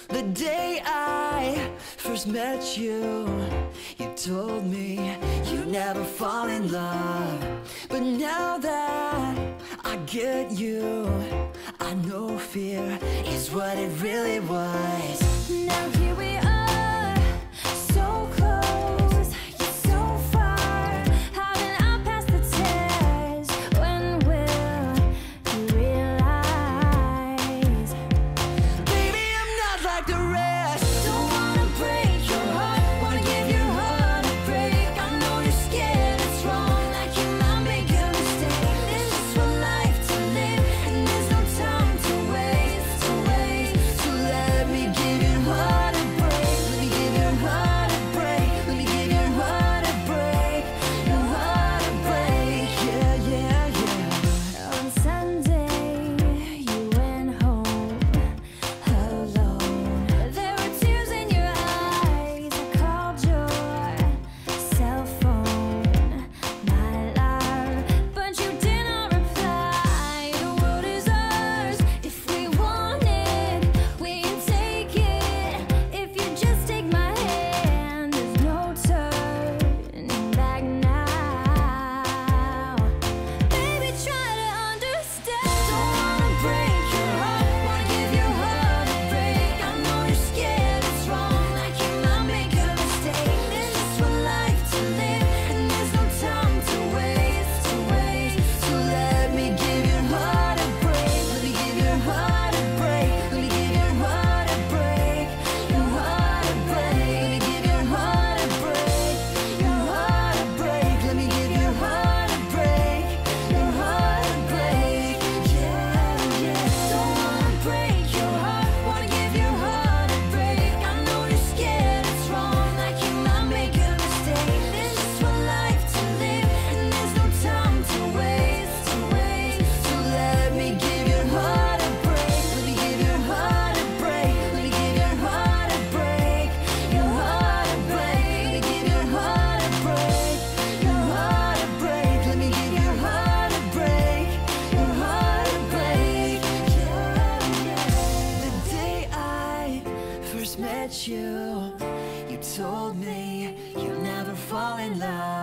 The day I first met you, you told me you'd never fall in love. But now that I get you, I know fear is what it really was. Now here we are, so close, yet so far. How can I pass the test? When will you realize? Baby, I'm not like the rest. Don't wanna break your heart, wanna give your heart a break. I know you're scared, it's wrong, like you might make a mistake. There's just one life to live, and there's no time to waste, to waste. So let me give your heart a break. Let me give your heart a break. Let me give your heart a break. Your heart a break. Yeah, yeah, yeah. On Sunday, you went home alone. There were tears in your eyes. I called your cell phone, my love, but you did not reply. The world is ours if we want it. We can take it if you just take my hand. There's no turning back now. Baby, try to understand. Don't wanna break your heart, wanna give your heart a break. I know you're scared, it's wrong, like you might make a mistake. There's just one life to live, and there's no time to waste, to waste. So let me give your heart a break. Let me give your heart a break. Let me give your heart a break. Your heart a break. Let me give your heart a break. Your heart a break. Let me give your heart a break. Your heart a break. Yeah, yeah. Don't wanna break your heart, wanna give your heart a break. I know you're scared, it's wrong, like you might make a mistake. There's just one life to live, and there's no time to waste, to waste. So let me give your heart a break. Let me give your heart a break. Let me give your heart a break. Your heart a break. Let me give your heart a break. Your heart a break. Let me give your heart a break. Your heart a break. Yeah, yeah. The day I first met you, you told me you'd never fall in love.